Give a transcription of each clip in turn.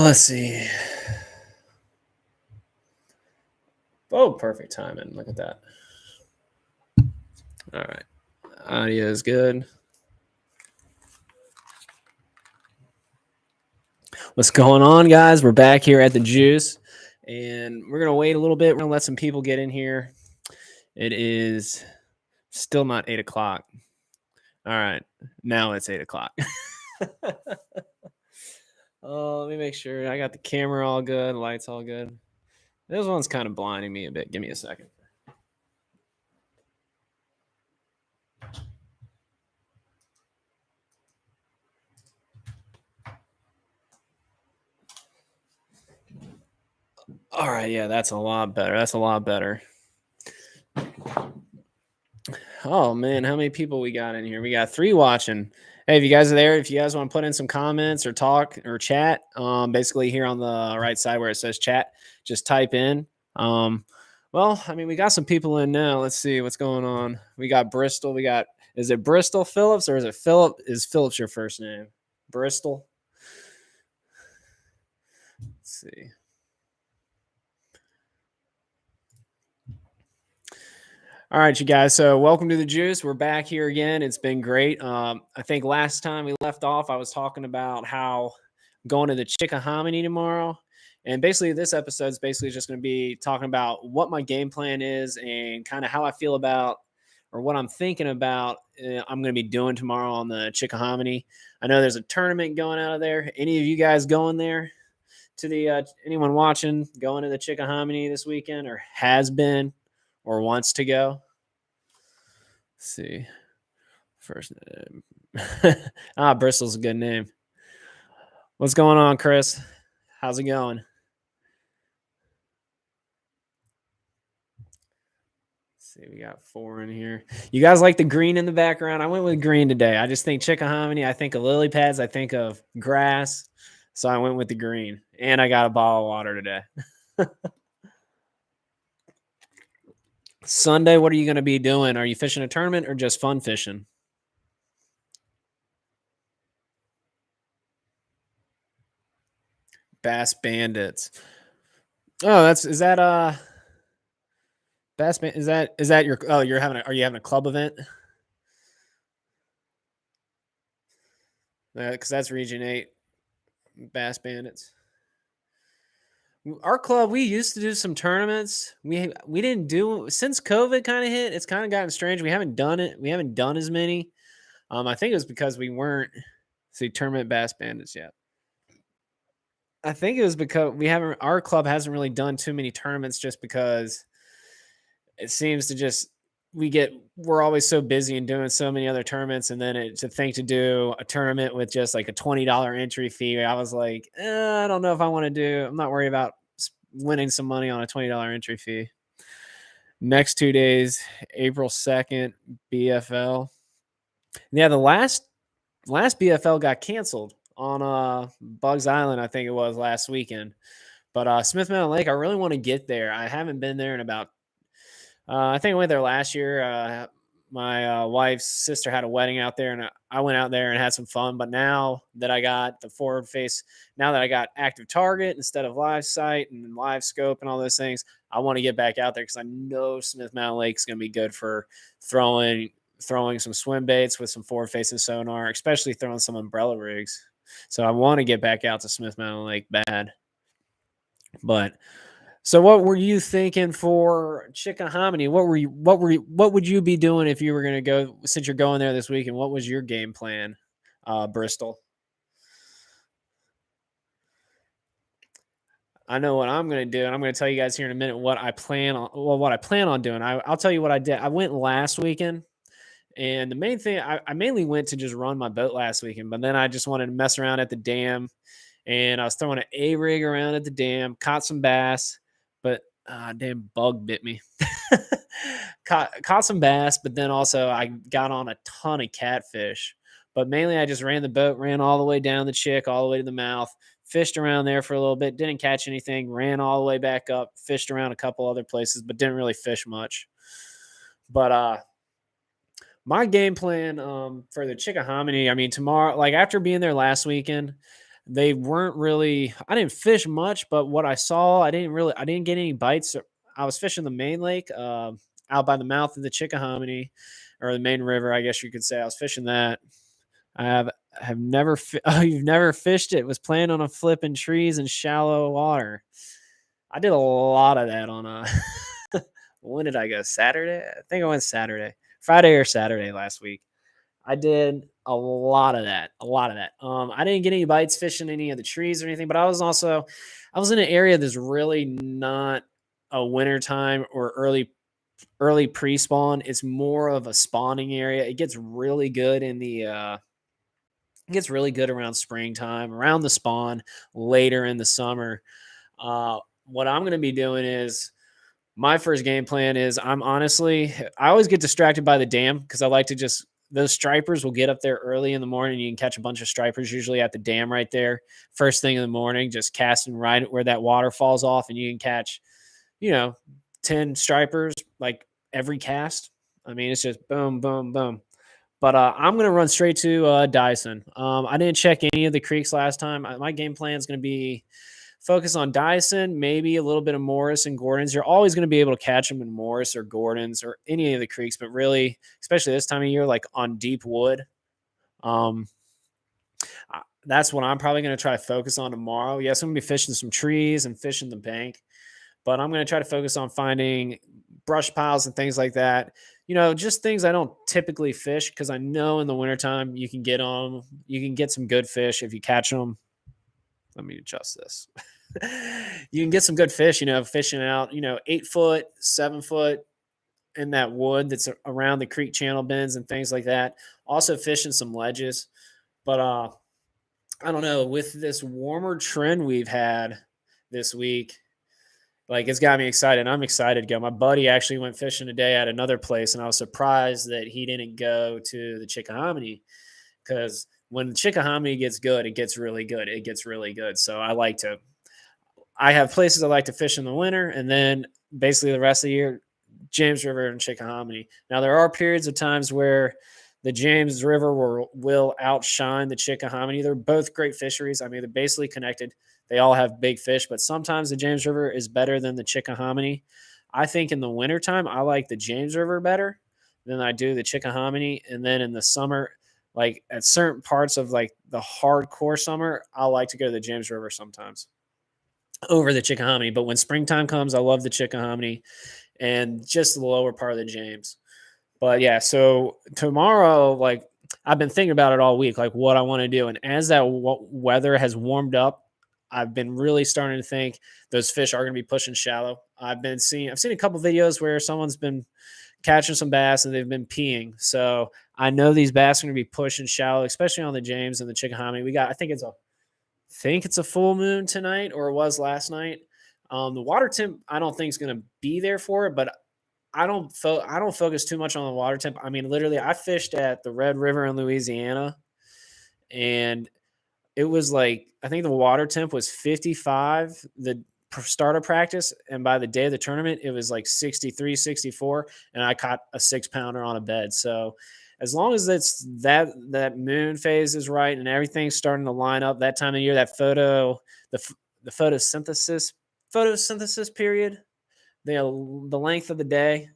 Let's see. Oh, perfect timing. Look at that. All right. Audio is good. What's going on, guys? We're back here at the Juice, and we're going to wait a little bit. We're going to let some people get in here. It is still not 8 o'clock. All right. Now it's 8 o'clock. Oh, let me make sure I got the camera all good, lights all good. This one's kind of blinding me a bit. Give me a second. All right, yeah, that's a lot better. That's a lot better. Oh man, how many people we got in here? We got 3 watching. Hey, if you guys are there, if you guys want to put in some comments or talk or chat, basically here on the right side where it says chat, just type in. Well, I mean, we got some people in now. Let's see what's going on. We got Bristol. We got, is it Bristol Phillips or is it Philip? Is Phillips your first name? Bristol. Let's see. All right, you guys. So welcome to the Juice. We're back here again. It's been great. I think last time we left off, I was talking about how I'm going to the Chickahominy tomorrow. And basically this episode is basically just going to be talking about what my game plan is and kind of how I feel about or what I'm thinking about I'm going to be doing tomorrow on the Chickahominy. I know there's a tournament going out of there. Any of you guys going there to the anyone watching going to the Chickahominy this weekend or has been or wants to go? Let's see. First name. Bristol's a good name. What's going on, Chris? How's it going? Let's see, we got 4 in here. You guys like the green in the background? I went with green today. I just think Chickahominy. I think of lily pads. I think of grass. So I went with the green. And I got a bottle of water today. Sunday, what are you going to be doing? Are you fishing a tournament or just fun fishing? Bass Bandits. Oh, is that Bass Bandit? Is that your are you having a club event? Because that's Region 8 Bass Bandits. Our club, we used to do some tournaments. We didn't do since COVID kind of hit. It's kind of gotten strange. We haven't done it. We haven't done as many. I think it was because we weren't tournament Bass Bandits yet. I think it was because our club hasn't really done too many tournaments just because it seems to just we're always so busy and doing so many other tournaments, and then to do a tournament with just like a $20 entry fee, I was like, I don't know if I want to do. I'm not worried about winning some money on a $20 entry fee. Next 2 days, April 2nd, BFL. Yeah, the last BFL got canceled on Bugs Island, I think it was last weekend. But Smith Mountain Lake, I really want to get there. I haven't been there in about I think I went there last year. My wife's sister had a wedding out there, and I went out there and had some fun. But now that I got the forward face, now that I got active target instead of live sight and live scope and all those things, I want to get back out there because I know Smith Mountain Lake is going to be good for throwing some swim baits with some forward facing sonar, especially throwing some umbrella rigs. So I want to get back out to Smith Mountain Lake bad. But so what were you thinking for Chickahominy? What would you be doing if you were going to go, since you're going there this week, and what was your game plan, Bristol? I know what I'm going to do, and I'm going to tell you guys here in a minute what I plan on doing. I'll tell you what I did. I went last weekend, and the main thing, I mainly went to just run my boat last weekend, but then I just wanted to mess around at the dam, and I was throwing an A-rig around at the dam, caught some bass, but damn bug bit me. caught some bass, but then also I got on a ton of catfish. But mainly I just ran the boat, ran all the way down the Chick, all the way to the mouth, fished around there for a little bit, didn't catch anything, ran all the way back up, fished around a couple other places, but didn't really fish much. But my game plan for the Chickahominy, I mean, tomorrow, like after being there last weekend, They weren't really, I didn't fish much, but what I saw, I didn't get any bites. I was fishing the main lake, out by the mouth of the Chickahominy, or the main river, I guess you could say. I was fishing that. I have never oh, you've never fished it. Was playing on a flipping trees in shallow water. I did a lot of that on a when did I go? Saturday? I think I went Saturday. Friday or Saturday last week. I did a lot of that. A lot of that. I didn't get any bites fishing any of the trees or anything, but I was in an area that's really not a wintertime or early pre-spawn. It's more of a spawning area. It gets really good in the it gets really good around springtime, around the spawn, later in the summer. What I'm going to be doing is my first game plan is I always get distracted by the dam because I like to just those stripers will get up there early in the morning. You can catch a bunch of stripers usually at the dam right there, first thing in the morning, just casting right where that water falls off, and you can catch, you know, 10 stripers like every cast. I mean, it's just boom, boom, boom. But I'm gonna run straight to Dyson. I didn't check any of the creeks last time. My game plan is gonna be focus on Dyson, maybe a little bit of Morris and Gordon's. You're always going to be able to catch them in Morris or Gordon's or any of the creeks, but really, especially this time of year, like on deep wood. Um, that's what I'm probably going to try to focus on tomorrow. Yes, I'm going to be fishing some trees and fishing the bank, but I'm going to try to focus on finding brush piles and things like that. Just things I don't typically fish because I know in the wintertime you can get on, you can get some good fish if you catch them. Let me adjust this. You can get some good fish, fishing out, 8 foot, 7 foot in that wood that's around the creek channel bends and things like that. Also fishing some ledges. But I don't know, with this warmer trend we've had this week, like it's got me excited. I'm excited to go. My buddy actually went fishing today at another place, and I was surprised that he didn't go to the Chickahominy because when the Chickahominy gets good, it gets really good. It gets really good. So I have places I like to fish in the winter, and then basically the rest of the year, James River and Chickahominy. Now there are periods of times where the James River will outshine the Chickahominy. They're both great fisheries. I mean, they're basically connected. They all have big fish, but sometimes the James River is better than the Chickahominy. I think in the wintertime, I like the James River better than I do the Chickahominy. And then in the summer, like at certain parts of like the hardcore summer, I like to go to the James River sometimes over the Chickahominy. But when springtime comes, I love the Chickahominy and just the lower part of the James. But yeah, so tomorrow, like I've been thinking about it all week, like what I want to do. And as that weather has warmed up, I've been really starting to think those fish are going to be pushing shallow. I've seen a couple videos where someone's been catching some bass and they've been peeing. So I know these bass are going to be pushing shallow, especially on the James and the Chickahominy. I think it's a full moon tonight, or it was last night. The water temp I don't think is going to be there for it, but I don't focus too much on the water temp. I mean, literally, I fished at the Red River in Louisiana, and it was like I think the water temp was 55 the start of practice, and by the day of the tournament, it was like 63, 64, and I caught a 6 pounder on a bed. So as long as it's that moon phase is right and everything's starting to line up that time of year, that the photosynthesis period, the length of the day.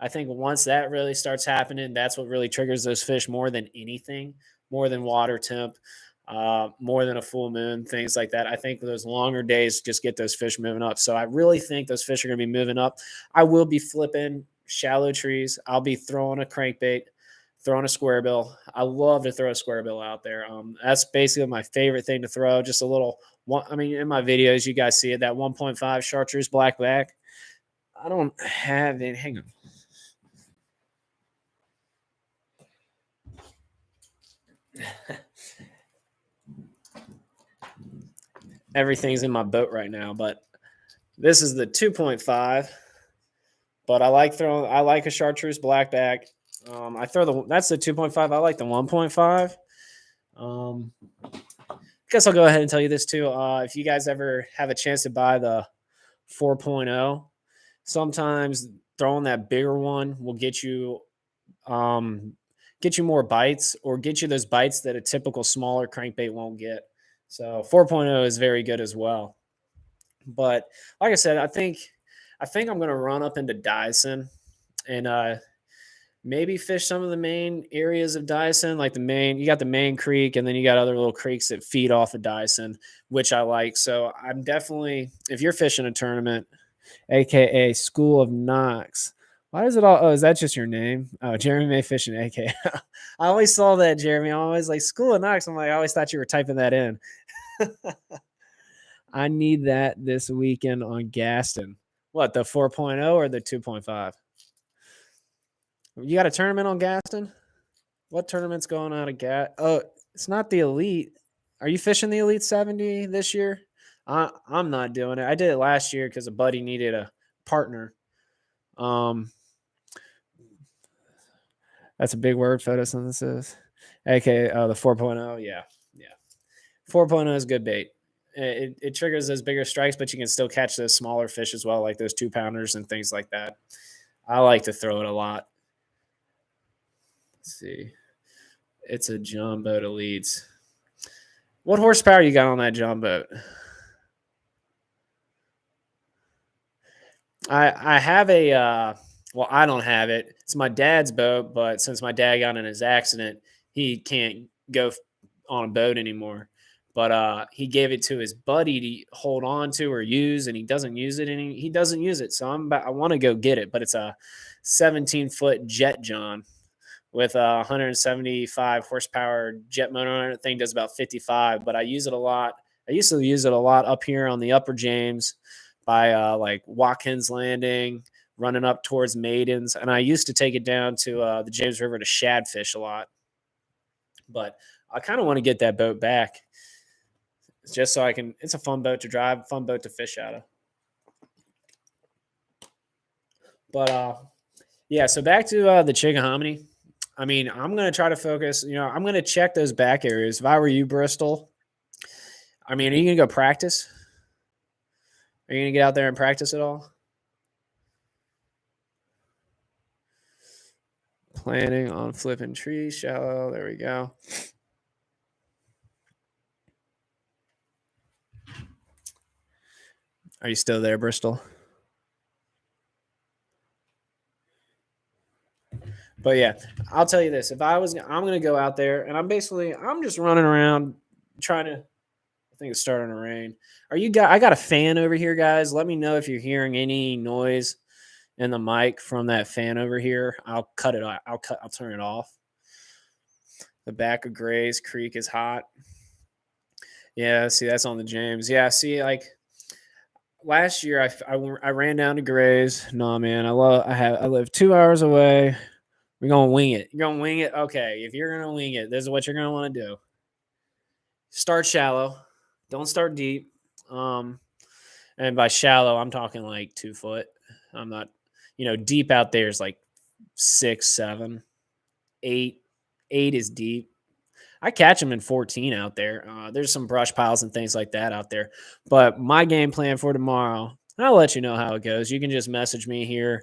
I think once that really starts happening, that's what really triggers those fish more than anything, more than water temp, more than a full moon, things like that. I think those longer days just get those fish moving up. So I really think those fish are going to be moving up. I will be flipping shallow trees. I'll be throwing a crankbait, throwing a square bill. I love to throw a square bill out there. That's basically my favorite thing to throw. Just a little one. I mean, in my videos, you guys see it, that 1.5 chartreuse blackback. I don't have it. Hang on. Everything's in my boat right now, but this is the 2.5. But I like a chartreuse blackback. That's the 2.5. I like the 1.5. I guess I'll go ahead and tell you this too. If you guys ever have a chance to buy the 4.0, sometimes throwing that bigger one will get you more bites, or get you those bites that a typical smaller crankbait won't get. So 4.0 is very good as well. But like I said, I think I'm gonna run up into Dyson and maybe fish some of the main areas of Dyson, like you got the main creek, and then you got other little creeks that feed off of Dyson, which I like. So I'm definitely, if you're fishing a tournament, aka School of Knox. Why is it all? Oh, is that just your name? Oh, Jeremy May Fishing, aka. I always saw that, Jeremy. I'm always like School of Knox. I'm like, I always thought you were typing that in. I need that this weekend on Gaston. What, the 4.0 or the 2.5? You got a tournament on Gaston? What tournament's going on at Oh, it's not the Elite. Are you fishing the Elite 70 this year? I'm not doing it. I did it last year because a buddy needed a partner. That's a big word, photosynthesis. Okay, the 4.0, yeah. 4.0 is good bait. It triggers those bigger strikes, but you can still catch those smaller fish as well, like those 2-pounders and things like that. I like to throw it a lot. Let's see. It's a John boat Elites. What horsepower you got on that John boat? I have a well, I don't have it. It's my dad's boat, but since my dad got in his accident, he can't go on a boat anymore. But he gave it to his buddy to hold on to or use, and he doesn't use it. He doesn't use it, so I want to go get it. But it's a 17-foot Jet John with a 175 horsepower jet motor on it. Thing does about 55, but I use it a lot. I used to use it a lot up here on the Upper James by like Watkins Landing, running up towards Maidens, and I used to take it down to the James River to shad fish a lot. But I kind of want to get that boat back, just so I can. It's a fun boat to drive, fun boat to fish out of. But yeah, so back to the Chickahominy. I mean, I'm gonna try to focus. I'm gonna check those back areas. If I were you, Bristol, I mean, are you gonna go practice? Are you gonna get out there and practice at all? Planning on flipping trees, shallow. There we go. Are you still there, Bristol? But yeah, I'll tell you this: I'm going to go out there, and I'm just running around trying to. I think it's starting to rain. I got a fan over here, guys. Let me know if you're hearing any noise in the mic from that fan over here. I'll cut it. I'll turn it off. The back of Gray's Creek is hot. Yeah, see, that's on the James. Yeah, see, like last year, I ran down to Gray's. No, man, I live 2 hours away. We're gonna wing it. You're gonna wing it. Okay, if you're gonna wing it, this is what you're gonna want to do. Start shallow. Don't start deep. And by shallow, I'm talking like 2 foot. I'm not, deep out there is like 6, 7, 8. 8 is deep. I catch them in 14 out there. There's some brush piles and things like that out there. But my game plan for tomorrow, I'll let you know how it goes. You can just message me here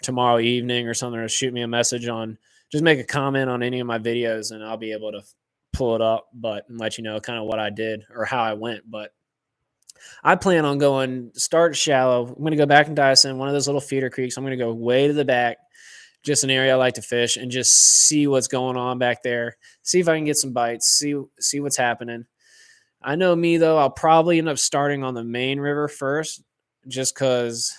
tomorrow evening or something, or shoot me a message just make a comment on any of my videos, and I'll be able to pull it up, and let you know kind of what I did or how I went. But I plan on going start shallow. I'm going to go back in Dyson, one of those little feeder creeks. I'm going to go way to the back, just an area I like to fish, and just see what's going on back there. See if I can get some bites, see what's happening. I know me, though, I'll probably end up starting on the main river first, just because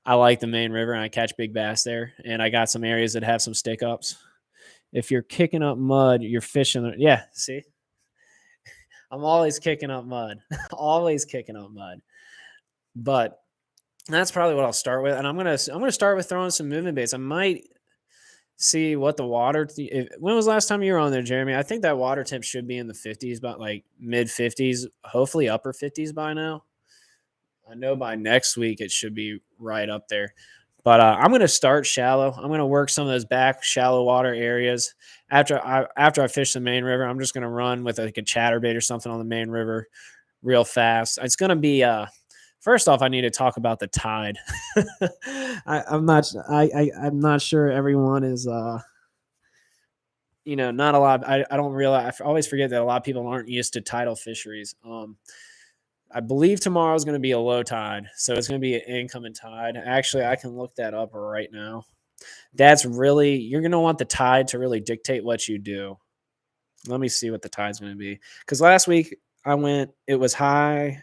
I like the main river and I catch big bass there. And I got some areas that have some stick ups. If you're kicking up mud, you're fishing. Yeah, see? I'm always kicking up mud. Always kicking up mud. But that's probably what I'll start with. And I'm gonna start with throwing some moving baits. I might see what the water. When was the last time you were on there, Jeremy? I think that water temp should be in the 50s, about like mid 50s, hopefully upper 50s by now. I know by next week it should be right up there. But I'm going to start shallow. I'm going to work some of those back shallow water areas. After I fish the main river, I'm just going to run with like a chatterbait or something on the main river real fast. It's going to be first off, I need to talk about the tide. I'm not sure everyone is not a lot. I don't realize. I always forget that a lot of people aren't used to tidal fisheries. I believe tomorrow is going to be a low tide, so it's going to be an incoming tide. Actually, I can look that up right now. You're going to want the tide to really dictate what you do. Let me see what the tide's going to be. Because last week I went, it was high.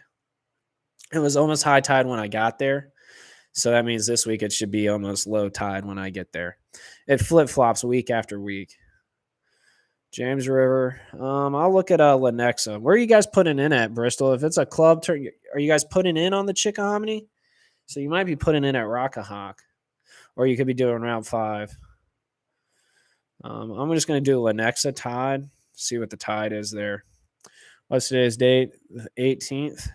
It was almost high tide when I got there. So that means this week it should be almost low tide when I get there. It flip flops week after week. James River. I'll look at Lenexa. Where are you guys putting in at Bristol? If it's a club turn, are you guys putting in on the Chickahominy? So you might be putting in at Rockahawk, or you could be doing Route 5. I'm just going to do Lenexa tide, see what the tide is there. What's today's date? The 18th.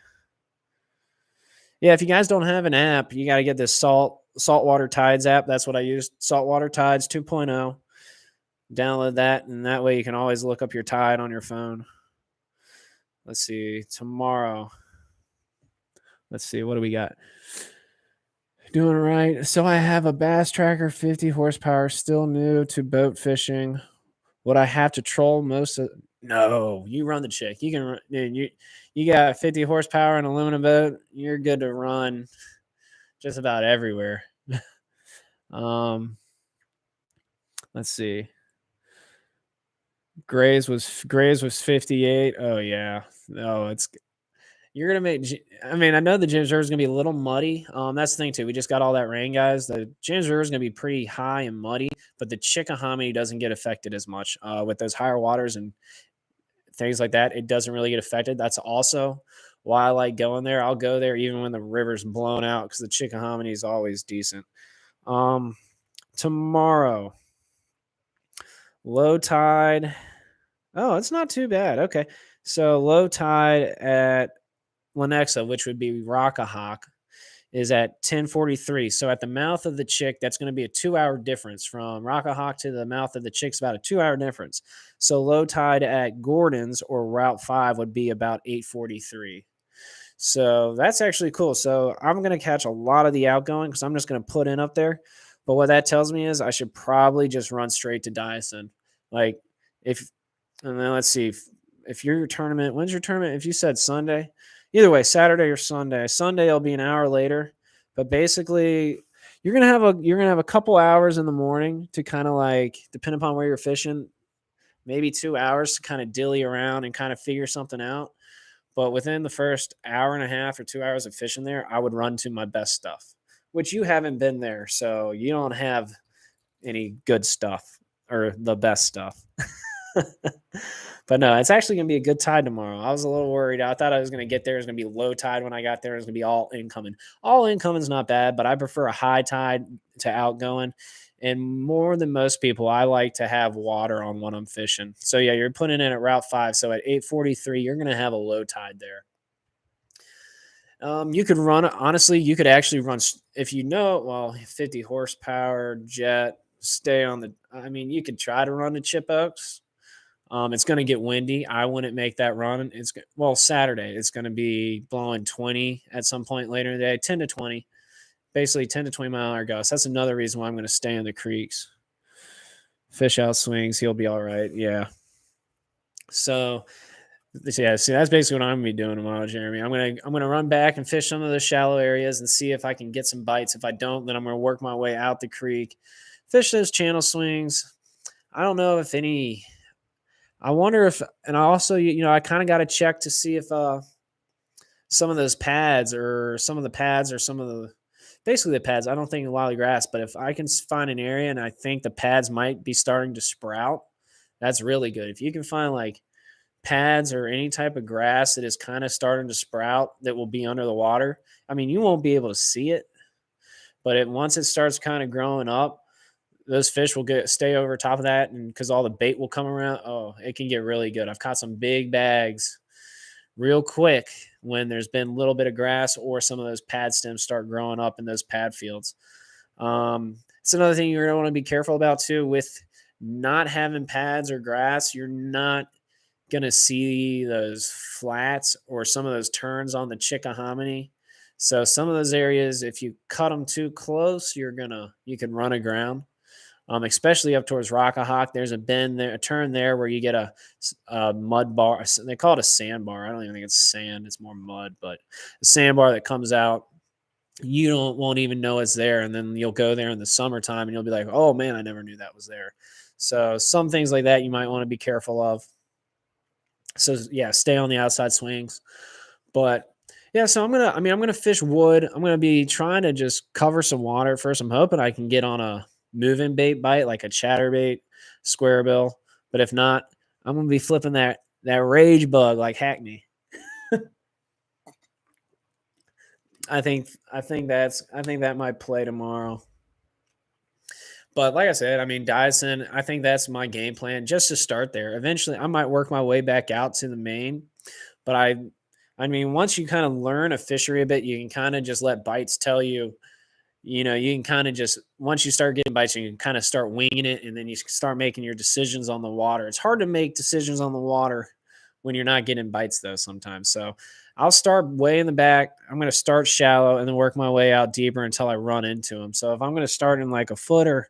Yeah, if you guys don't have an app, you got to get this Saltwater Tides app. That's what I use. Saltwater Tides 2.0. Download that, and that way you can always look up your tide on your phone. Let's see. Tomorrow. Let's see. What do we got? Doing right. So I have a Bass Tracker 50 horsepower, still new to boat fishing. Would I have to troll most of? No, you run the chick. You can run. Dude, you got 50 horsepower and aluminum boat. You're good to run just about everywhere. Let's see. Grays was 58. Oh yeah. No, you're gonna make. I mean, I know the James River is gonna be a little muddy. That's the thing too. We just got all that rain, guys. The James River is gonna be pretty high and muddy, but the Chickahominy doesn't get affected as much with those higher waters and things like that. It doesn't really get affected. That's also why I like going there. I'll go there even when the river's blown out because the Chickahominy is always decent. Tomorrow, low tide. Oh, it's not too bad. Okay. So low tide at Lenexa, which would be Rockahawk, is at 10:43. So at the mouth of the Chick, that's going to be a 2-hour difference from Rockahawk to the mouth of the Chick's about a 2-hour difference. So low tide at Gordon's or Route 5 would be about 8:43. So that's actually cool. So I'm going to catch a lot of the outgoing because I'm just going to put in up there. But what that tells me is I should probably just run straight to Dyson. Like if, and then let's see if your tournament, when's your tournament? If you said Sunday, either way, Saturday or Sunday. Sunday will be an hour later, but basically you're gonna have a couple hours in the morning to kind of like depend upon where you're fishing, maybe 2 hours to kind of dilly around and kind of figure something out. But within the first hour and a half or 2 hours of fishing there, I would run to my best stuff, which you haven't been there, so you don't have any good stuff or the best stuff. But no, it's actually going to be a good tide tomorrow. I was a little worried. I thought I was going to get there. It was going to be low tide when I got there. It was going to be all incoming. All incoming is not bad, but I prefer a high tide to outgoing. And more than most people, I like to have water on when I'm fishing. So yeah, you're putting in at Route 5. So at 8:43, you're going to have a low tide there. You could run, honestly, you could actually run, if 50 horsepower jet, stay on you could try to run the Chip Oaks. It's going to get windy. I wouldn't make that run. Saturday, it's going to be blowing 20 at some point later in the day, 10 to 20, basically 10 to 20 mile an hour gusts. That's another reason why I'm going to stay in the creeks. Fish out swings. He'll be all right. Yeah. So, yeah, see, that's basically what I'm gonna be doing tomorrow, Jeremy. I'm gonna run back and fish some of the shallow areas and see if I can get some bites. If I don't, then I'm gonna work my way out the creek, fish those channel swings. I don't know if any. I wonder if, and I also, I kind of got to check to see if some of those pads or some of the pads or some of the, basically the pads. I don't think a lot of grass, but if I can find an area and I think the pads might be starting to sprout, that's really good. If you can find like pads or any type of grass that is kind of starting to sprout that will be under the water. I mean, you won't be able to see it, but once it starts kind of growing up, those fish will stay over top of that, and because all the bait will come around, it can get really good. I've caught some big bags real quick when there's been a little bit of grass or some of those pad stems start growing up in those pad fields. It's another thing you're going to want to be careful about too with not having pads or grass. You're not going to see those flats or some of those turns on the Chickahominy. So some of those areas, if you cut them too close, you can run aground. especially up towards Rockahawk. There's a bend there, a turn there where you get a mud bar. They call it a sand bar. I don't even think it's sand; it's more mud. But a sandbar that comes out, you don't won't even know it's there, and then you'll go there in the summertime, and you'll be like, "Oh man, I never knew that was there." So some things like that you might want to be careful of. So yeah, stay on the outside swings. But yeah, so I'm gonna fish wood. I'm gonna be trying to just cover some water first. I'm hoping I can get on a moving bait bite like a chatterbait, square bill. But if not, I'm gonna be flipping that rage bug like Hackney. I think that might play tomorrow. But like I said, I mean Dyson, I think that's my game plan just to start there. Eventually I might work my way back out to the main. But I mean, once you kind of learn a fishery a bit, you can kind of just let bites tell you, you can kind of just, once you start getting bites, you can kind of start winging it and then you start making your decisions on the water. It's hard to make decisions on the water when you're not getting bites, though, sometimes. So I'll start way in the back. I'm going to start shallow and then work my way out deeper until I run into them. So if I'm going to start in like a foot or,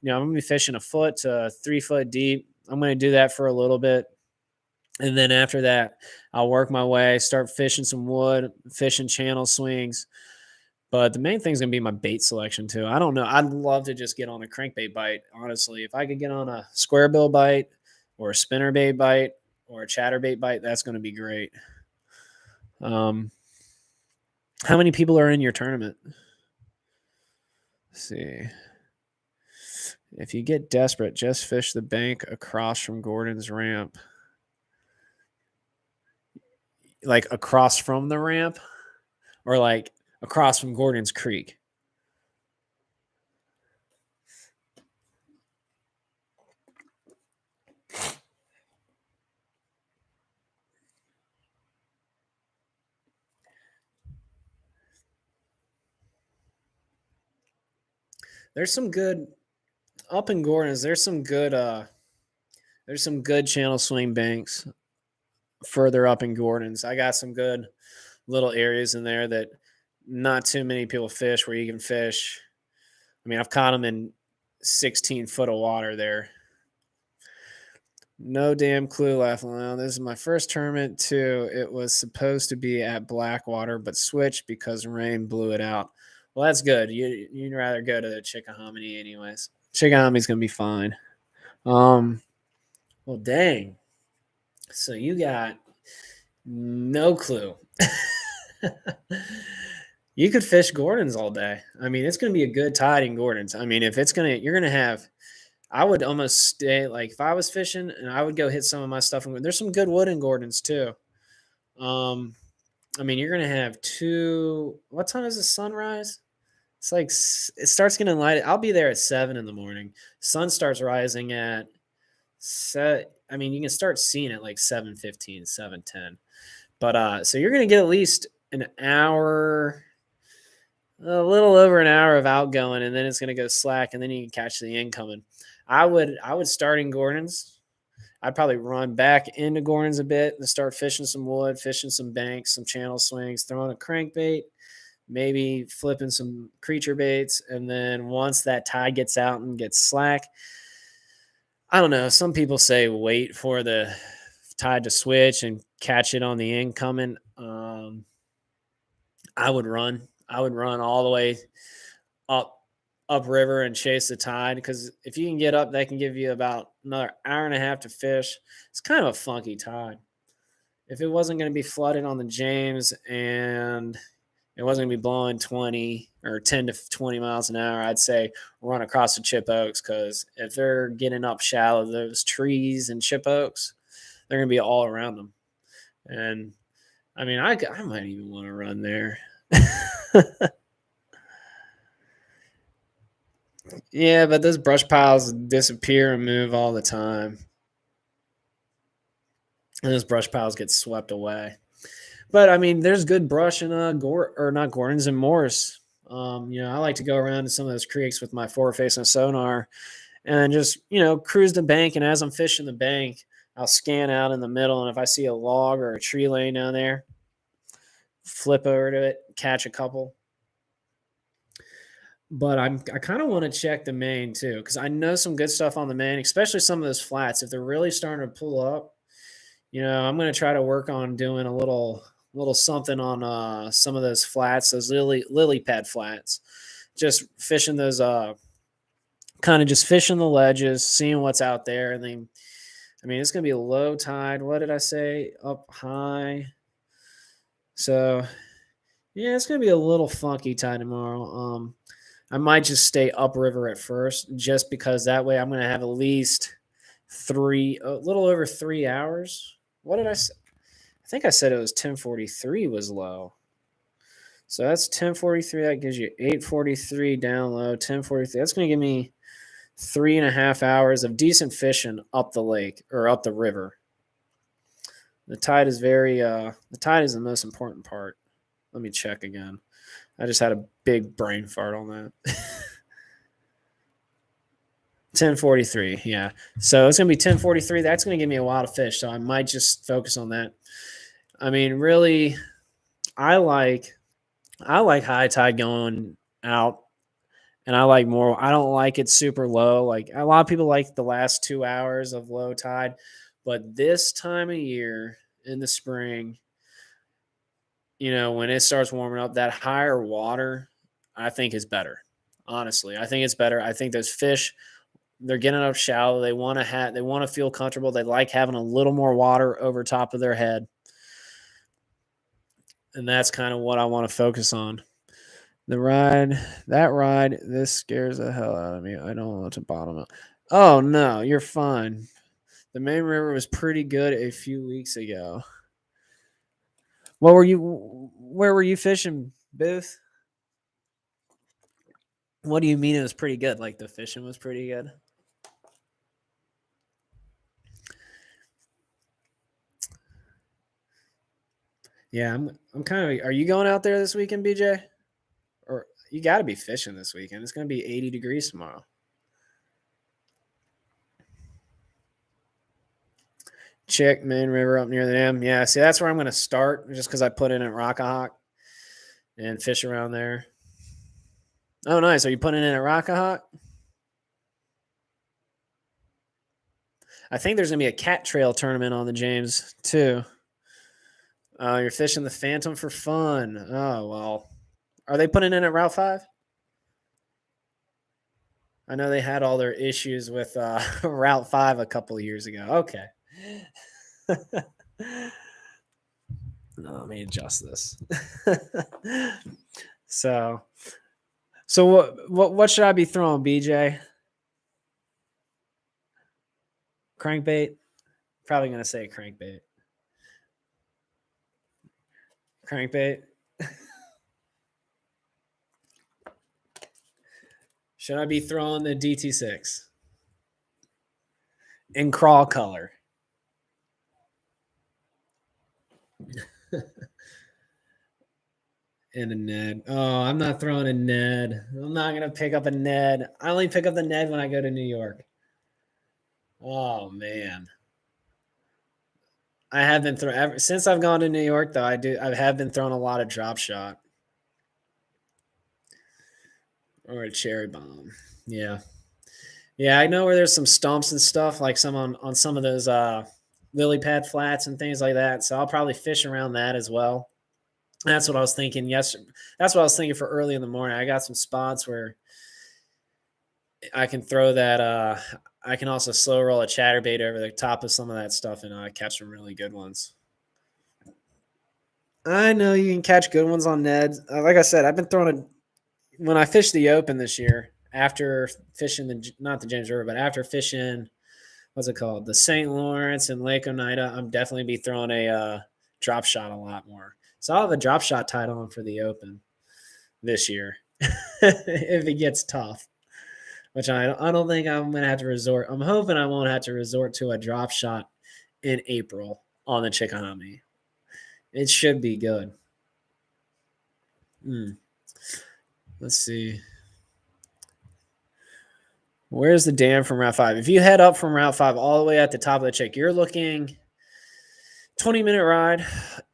I'm going to be fishing a foot to 3 foot deep, I'm going to do that for a little bit. And then after that, I'll work my way, start fishing some wood, fishing channel swings. But the main thing is going to be my bait selection too. I don't know. I'd love to just get on a crankbait bite, honestly. If I could get on a square bill bite or a spinnerbait bite or a chatterbait bite, that's going to be great. How many people are in your tournament? Let's see. If you get desperate, just fish the bank across from Gordon's ramp. Like across from the ramp or like across from Gordon's Creek? There's some good up in Gordon's. There's some good channel swing banks further up in Gordon's. I got some good little areas in there that not too many people fish where you can fish. I mean, I've caught them in 16 foot of water there. No damn clue, laughing loud. This is my first tournament too. It was supposed to be at Blackwater, but switched because rain blew it out. Well, that's good. You'd rather go to the Chickahominy anyways. Chickahominy's gonna be fine. Well, dang. So you got no clue. You could fish Gordon's all day. I mean, it's gonna be a good tide in Gordon's. I mean, if it's gonna, you're gonna have. I would almost stay like if I was fishing, and I would go hit some of my stuff. And there's some good wood in Gordon's too. Um, I mean, you're gonna have two. What time is the sunrise? It's like it starts getting light. I'll be there at 7 in the morning. Sun starts rising at set. I mean, you can start seeing it like 7:15, 7:10. But so you're gonna get at least an hour, a little over an hour of outgoing, and then it's gonna go slack, and then you can catch the incoming. I would start in Gordon's. I'd probably run back into Gordon's a bit and start fishing some wood, fishing some banks, some channel swings, throwing a crankbait, maybe flipping some creature baits. And then once that tide gets out and gets slack, I don't know. Some people say wait for the tide to switch and catch it on the incoming. I would run. I would run all the way up upriver and chase the tide because if you can get up, that can give you about another hour and a half to fish. It's kind of a funky tide. If it wasn't going to be flooded on the James and it wasn't going to be blowing 20 or 10 to 20 miles an hour, I'd say run across the chip oaks because if they're getting up shallow, those trees and chip oaks, they're going to be all around them. And I mean, I might even want to run there. Yeah, but those brush piles disappear and move all the time. And those brush piles get swept away. But I mean, there's good brush in or not Gordon's and Morris. I like to go around to some of those creeks with my forward facing sonar and just, cruise the bank. And as I'm fishing the bank, I'll scan out in the middle. And if I see a log or a tree laying down there, flip over to it, catch a couple. But I kind of want to check the main too, because I know some good stuff on the main, especially some of those flats. If they're really starting to pull up, I'm gonna try to work on doing a little something on some of those flats, those lily pad flats. Just fishing those kind of just fishing the ledges, seeing what's out there, and then I mean it's gonna be a low tide. What did I say? Up high. So yeah, it's gonna be a little funky tide tomorrow. I might just stay upriver at first, just because that way I'm gonna have at least a little over 3 hours. What did I say? I think I said it was 10:43 was low. So that's 10:43. That gives you 8:43 down low, 10:43. That's going to give me 3.5 hours of decent fishing up the lake or up the river. The tide is the tide is the most important part. Let me check again. I just had a big brain fart on that. 10:43, yeah. So it's gonna be 10:43. That's gonna give me a lot of fish. So I might just focus on that. I mean, really, I like I like high tide going out, and I like more. I don't like it super low. Like a lot of people like the last 2 hours of low tide, but this time of year in the spring, when it starts warming up, that higher water, I think is better. Honestly, I think it's better. I think those fish, they're getting up shallow. They want to feel comfortable. They like having a little more water over top of their head, and that's kind of what I want to focus on. This scares the hell out of me. I don't want to bottom it. Oh no, you're fine. The main river was pretty good a few weeks ago. Where were you fishing, Booth? What do you mean it was pretty good? Like the fishing was pretty good? Yeah, I'm kind of. Are you going out there this weekend, BJ? Or you got to be fishing this weekend. It's going to be 80 degrees tomorrow. Chick, Main River up near the dam. Yeah, see, that's where I'm going to start just because I put in at Rockahawk and fish around there. Oh, nice. Are you putting in at Rockahawk? I think there's going to be a cat trail tournament on the James, too. You're fishing the Phantom for fun. Oh, well. Are they putting in at Route 5? I know they had all their issues with Route 5 a couple of years ago. Okay. Let me adjust this. so what should I be throwing, BJ? Crankbait? Probably gonna say crankbait. Crankbait. Should I be throwing the DT6 in crawl color? And a Ned. Oh, I'm not throwing a Ned. I'm not gonna pick up a Ned. I only pick up the Ned when I go to New York. Oh man. I have been throwing since I've gone to New York though. I have been throwing a lot of drop shot or a cherry bomb. Yeah, yeah. I know where there's some stumps and stuff like some on some of those lily pad flats and things like that. So I'll probably fish around that as well. That's what I was thinking yesterday. That's what I was thinking for early in the morning. I got some spots where I can throw that. I can also slow roll a chatterbait over the top of some of that stuff and catch some really good ones. I know you can catch good ones on Neds. Like I said, I've been throwing when I fished the Open this year. After fishing not the James River, but after fishing, what's it called, the St. Lawrence and Lake Oneida, I'm definitely be throwing a drop shot a lot more. So I'll have a drop shot title on for the Open this year if it gets tough. Which I don't think I'm going to have to resort. I'm hoping I won't have to resort to a drop shot in April on the Chickahominy. It should be good. Let's see. Where's the dam from Route 5? If you head up from Route 5 all the way at the top of the Chick, you're looking 20-minute ride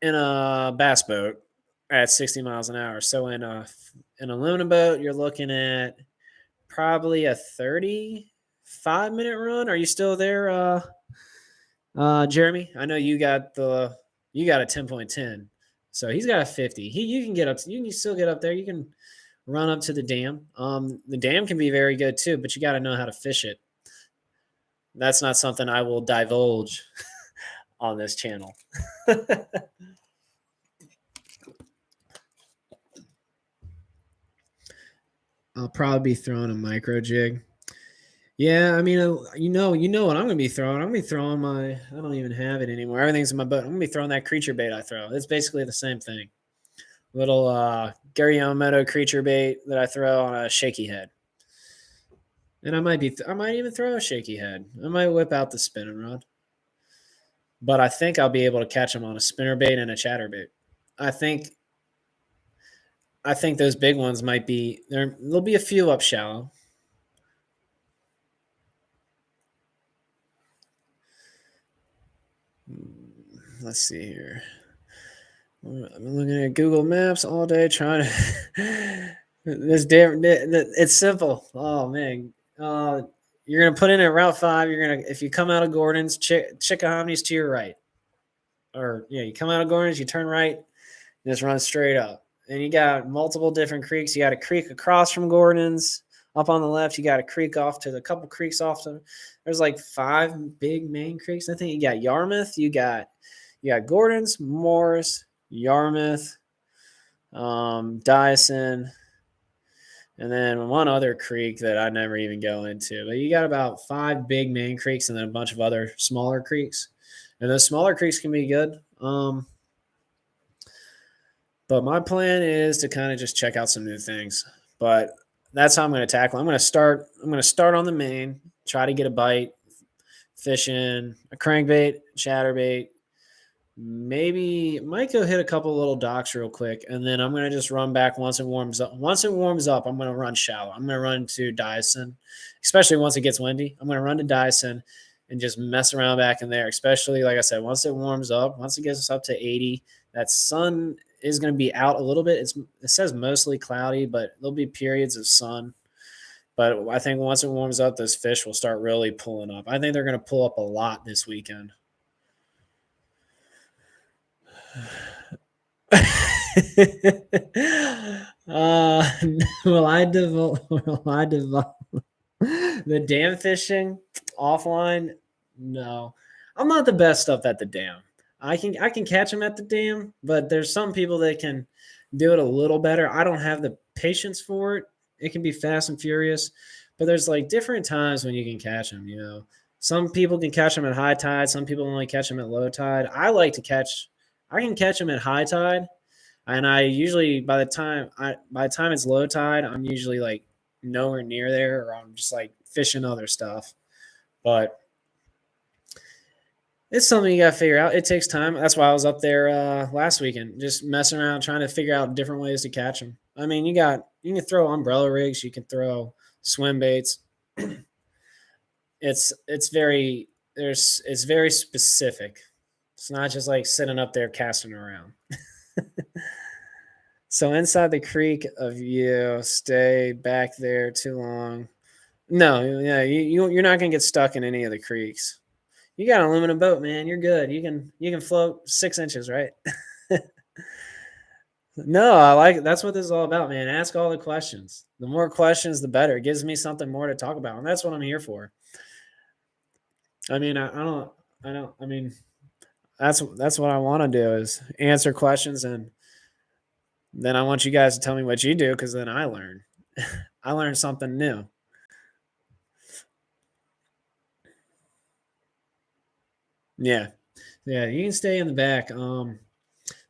in a bass boat. at 60 miles an hour. So in an aluminum boat, you're looking at probably a 35-minute run. Are you still there, Jeremy? I know you got a 10.10. So he's got a 50. You can get up, you can still get up there. You can run up to the dam. The dam can be very good too, but you got to know how to fish it. That's not something I will divulge on this channel. I'll probably be throwing a micro jig. Yeah, I mean, you know what I'm gonna be throwing. I'm gonna be throwing my. I don't even have it anymore. Everything's in my boat. I'm gonna be throwing that creature bait I throw. It's basically the same thing. Little Gary Yamamoto creature bait that I throw on a shaky head. And I might even throw a shaky head. I might whip out the spinning rod. But I think I'll be able to catch them on a spinner bait and a chatterbait. I think I think those big ones might be there. There'll be a few up shallow. Let's see here. I've been looking at Google Maps all day trying to. This damn, it's simple. Oh man, you're gonna put in at Route 5. You're gonna if you come out of Gordon's, Chickahomony's to your right, or yeah, you come out of Gordon's, you turn right, just run straight up. And you got multiple different creeks. You got a creek across from Gordon's. Up on the left, you got a creek off to the couple creeks off to. There's like 5 big main creeks. I think you got Yarmouth. You got Gordon's, Morris, Yarmouth, Dyson, and then one other creek that I never even go into. But you got about 5 big main creeks and then a bunch of other smaller creeks. And those smaller creeks can be good. But my plan is to kind of just check out some new things. But that's how I'm going to tackle. I'm going to start on the main, try to get a bite, fishing a crankbait, chatterbait. Maybe might go hit a couple little docks real quick, and then I'm going to just run back once it warms up. Once it warms up, I'm going to run shallow. I'm going to run to Dyson, especially once it gets windy. I'm going to run to Dyson and just mess around back in there, especially, like I said, once it warms up, once it gets up to 80, that sun is going to be out a little bit. It says mostly cloudy, but there'll be periods of sun. But I think once it warms up, those fish will start really pulling up. I think they're going to pull up a lot this weekend. Will I develop the dam fishing offline? No, I'm not the best up at the dam. I can catch them at the dam, but there's some people that can do it a little better. I don't have the patience for it. It can be fast and furious, but there's like different times when you can catch them. You know, some people can catch them at high tide. Some people only catch them at low tide. I can catch them at high tide, and I usually by the time it's low tide, I'm usually like nowhere near there, or I'm just like fishing other stuff. But it's something you got to figure out. It takes time. That's why I was up there last weekend, just messing around, trying to figure out different ways to catch them. I mean, you can throw umbrella rigs, you can throw swim baits. It's very specific. It's not just like sitting up there casting around. So inside the creek of you, stay back there too long. No, yeah, you're not gonna get stuck in any of the creeks. You got an aluminum boat, man. You're good. You can float 6 inches, right? No, that's what this is all about, man. Ask all the questions. The more questions, the better. It gives me something more to talk about, and that's what I'm here for. I mean, I mean, that's what I want to do is answer questions, and then I want you guys to tell me what you do because then I learn. I learned something new. Yeah, yeah. You can stay in the back.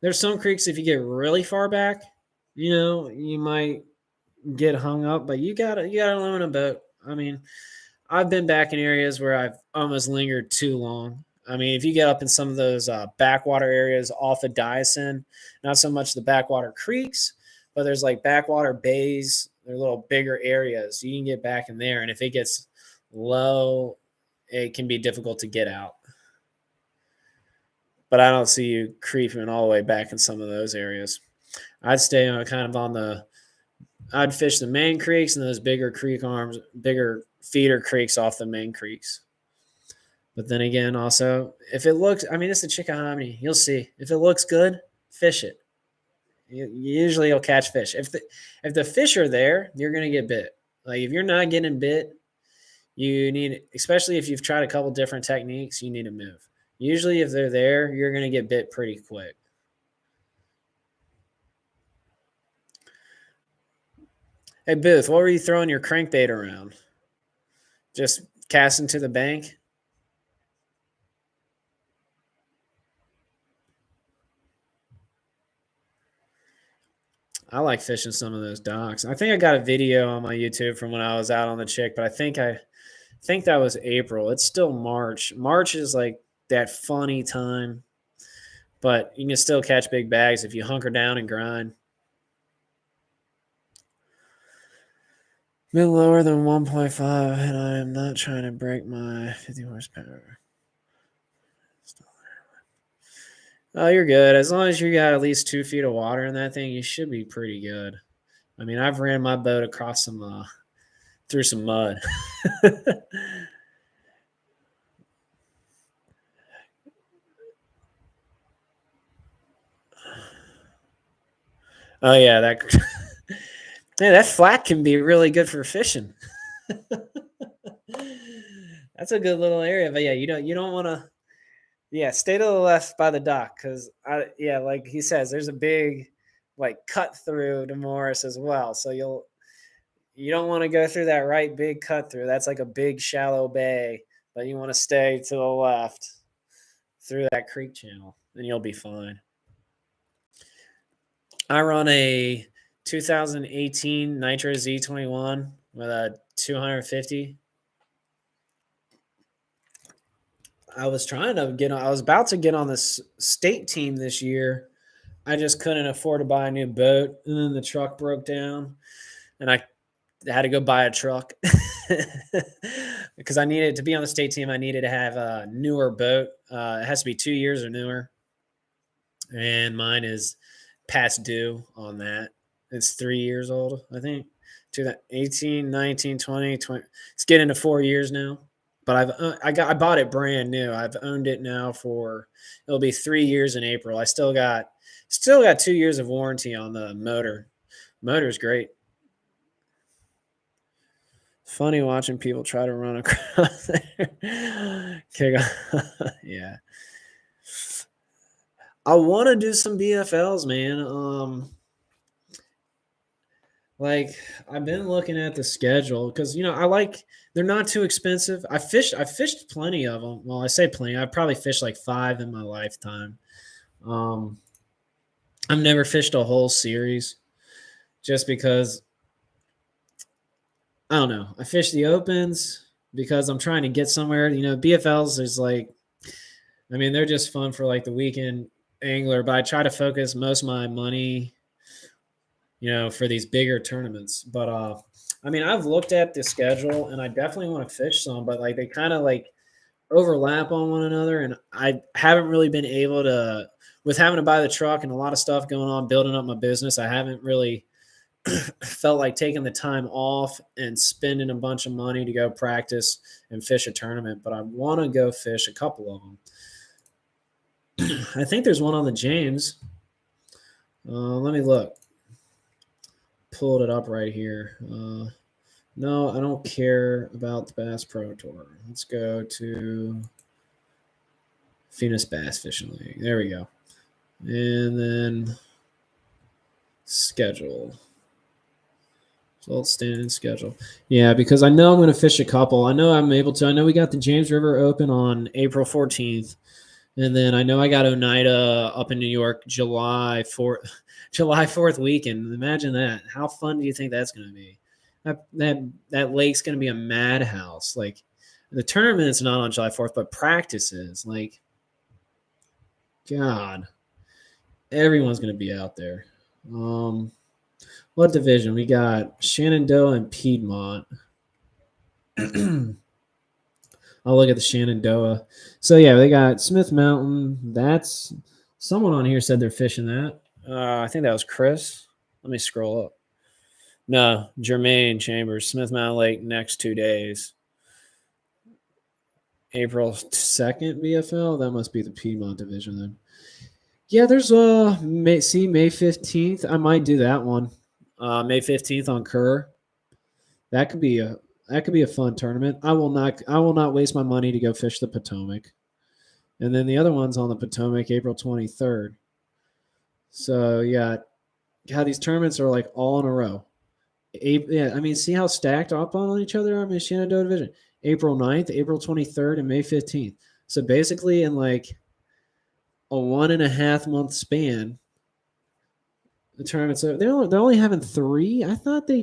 There's some creeks if you get really far back, you might get hung up, but you got to limit a boat. I mean, I've been back in areas where I've almost lingered too long. I mean, if you get up in some of those backwater areas off of Dyson, not so much the backwater creeks, but there's like backwater bays. They're little bigger areas. You can get back in there, and if it gets low, it can be difficult to get out. But I don't see you creeping all the way back in some of those areas. I'd stay on kind of on the. I'd fish the main creeks and those bigger creek arms, bigger feeder creeks off the main creeks. But then again, also, if it looks, I mean, it's the Chickahominy. You'll see. If it looks good, fish it. Usually you'll catch fish. If the fish are there, you're gonna get bit. Like if you're not getting bit, you need, especially if you've tried a couple different techniques, you need to move. Usually, if they're there, you're gonna get bit pretty quick. Hey Booth, what were you throwing your crankbait around? Just casting to the bank? I like fishing some of those docks. I think I got a video on my YouTube from when I was out on the Chick, but I think that was April. It's still March. March is like that funny time, but you can still catch big bags if you hunker down and grind. Bit lower than 1.5, and I am not trying to break my 50 horsepower. Oh, you're good. As long as you got at least 2 feet of water in that thing, you should be pretty good. I mean, I've ran my boat across through some mud. Oh yeah, that yeah, that flat can be really good for fishing. That's a good little area, but yeah, you don't want to. Yeah, stay to the left by the dock because yeah, like he says, there's a big like cut through to Morris as well. So you don't want to go through that right big cut through. That's like a big shallow bay, but you want to stay to the left through that creek channel, and you'll be fine. I run a 2018 Nitro Z21 with a 250. I was about to get on this state team this year. I just couldn't afford to buy a new boat, and then the truck broke down, and I had to go buy a truck because I needed to be on the state team. I needed to have a newer boat. It has to be 2 years or newer, and mine is past due on that. It's 3 years old, I think. 2018, 19, 20, 20. It's getting to 4 years now. But I bought it brand new. I've owned it now for it'll be 3 years in April. I still got 2 years of warranty on the motor. Motor's great. Funny watching people try to run across there. Yeah. I want to do some BFLs, man. Like I've been looking at the schedule because they're not too expensive. I fished plenty of them. Well, I say plenty. I probably fished like 5 in my lifetime. Um, I've never fished a whole series just because I don't know. I fish the opens because I'm trying to get somewhere. BFLs is like, I mean, they're just fun for like the weekend angler, but I try to focus most of my money, for these bigger tournaments. But I mean, I've looked at the schedule and I definitely want to fish some, but like they kind of like overlap on one another, and I haven't really been able to, with having to buy the truck and a lot of stuff going on, building up my business. I haven't really felt like taking the time off and spending a bunch of money to go practice and fish a tournament, but I want to go fish a couple of them. I think there's one on the James. Let me look. Pulled it up right here. No, I don't care about the Bass Pro Tour. Let's go to Phoenix Bass Fishing League. There we go. And then schedule. Results standing schedule. Yeah, because I know I'm going to fish a couple. I know I'm able to. I know we got the James River Open on April 14th. And then I know I got Oneida up in New York July 4th weekend. Imagine that. How fun do you think that's going to be? That lake's going to be a madhouse. Like the tournament's not on July 4th, but practice is. Like, God, everyone's going to be out there. What division? We got Shenandoah and Piedmont. I'll look at the Shenandoah. So, yeah, they got Smith Mountain. That's someone on here said they're fishing that. I think that was Chris. Let me scroll up. No, Jermaine Chambers, Smith Mountain Lake, next 2 days. April 2nd VFL. That must be the Piedmont division then. Yeah, there's May 15th. I might do that one. May 15th on Kerr. That could be a fun tournament. I will not waste my money to go fish the Potomac. And then the other one's on the Potomac April 23rd. So yeah, God, these tournaments are like all in a row. Yeah, I mean, see how stacked up on each other are in the Shenandoah division. April 9th, April 23rd, and May 15th. So basically, in like a 1.5 month span, the tournaments they're only having 3. I thought they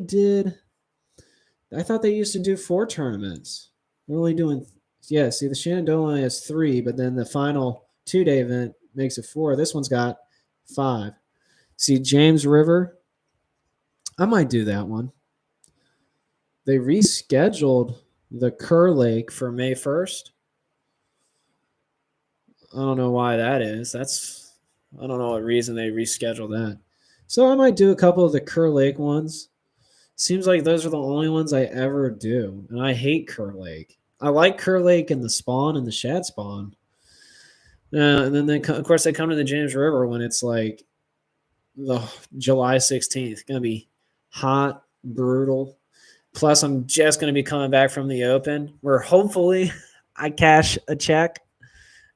used to do 4 tournaments. They're only doing yeah. See, the Shenandoah only has 3, but then the final 2-day event makes it 4. This one's got 5. See, James River, I might do that one. They rescheduled the Kerr Lake for May 1st. I don't know why that is. I don't know what reason they rescheduled that. So I might do a couple of the Kerr Lake ones. Seems like those are the only ones I ever do. And I hate Kerr Lake. I like Kerr Lake and the spawn and the shad spawn. And then of course they come to the James River when it's like the July 16th. Gonna be hot, brutal. Plus, I'm just gonna be coming back from the Open, where hopefully I cash a check.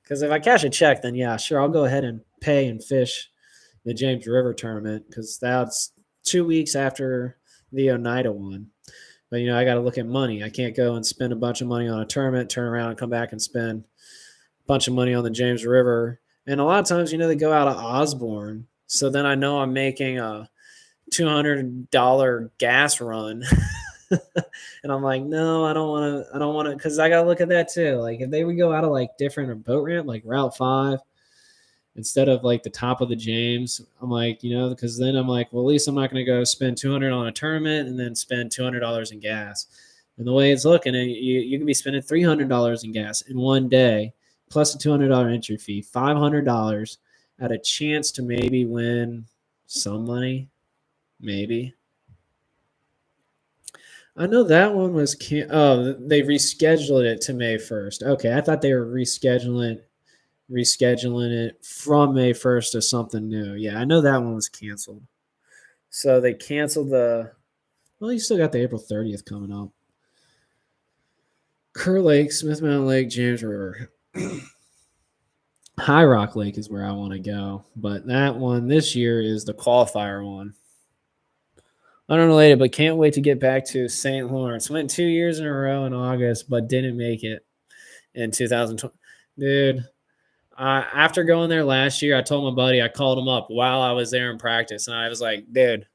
Because if I cash a check, then yeah, sure, I'll go ahead and pay and fish the James River tournament because that's 2 weeks after the Oneida one. But I got to look at money. I can't go and spend a bunch of money on a tournament, turn around and come back and spend a bunch of money on the James River. And a lot of times, they go out of Osborne. So then I know I'm making a $200 gas run. And I'm like, no, I don't want to, because I got to look at that too. Like if they would go out of like different boat ramp, like Route 5, instead of like the top of the James, I'm like, because then I'm like, well, at least I'm not going to go spend $200 on a tournament and then spend $200 in gas. And the way it's looking, you can be spending $300 in gas in one day, plus a $200 entry fee, $500 at a chance to maybe win some money, maybe. I know that one was they rescheduled it to May 1st. Okay, I thought they were rescheduling it from May 1st to something new. Yeah, I know that one was canceled. So they canceled well, you still got the April 30th coming up. Kerr Lake, Smith Mountain Lake, James River. High Rock Lake is where I want to go, but that one this year is the qualifier one. Unrelated, but can't wait to get back to St. Lawrence. Went 2 years in a row in August, but didn't make it in 2020. Dude, after going there last year, I told my buddy, I called him up while I was there in practice, and I was like, dude,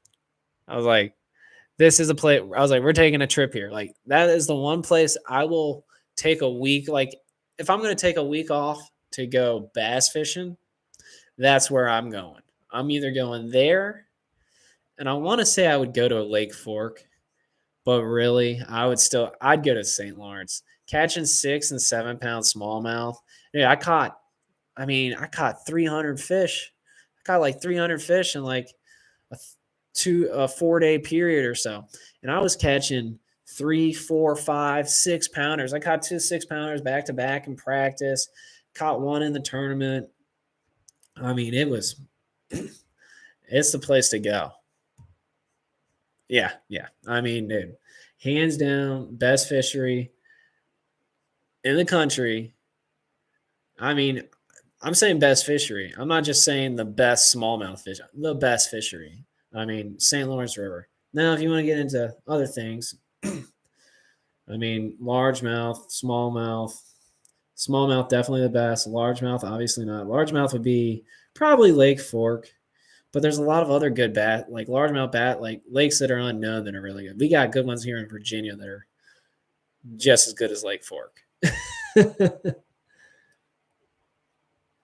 this is a place. I was like, we're taking a trip here. Like, that is the one place I will take a week. Like, if I'm going to take a week off to go bass fishing, that's where I'm going. I'm either going there, and I want to say I would go to a Lake Fork, but really, I'd go to St. Lawrence. Catching 6 and 7 pound smallmouth. Yeah, I caught 300 fish. I caught like 300 fish in like a 4-day period or so. And I was catching 3, 4, 5, 6 pounders. I caught 2 6-pounders back to back in practice. Caught one in the tournament. I mean, it's the place to go. Yeah. I mean, dude, hands down, best fishery in the country. I mean, I'm saying best fishery. I'm not just saying the best smallmouth fish, the best fishery. I mean, St. Lawrence River. Now, if you want to get into other things, I mean, largemouth, smallmouth definitely the best. Largemouth, obviously not. Largemouth would be probably Lake Fork, but there's a lot of other good like largemouth like lakes that are unknown that are really good. We got good ones here in Virginia that are just as good as Lake Fork.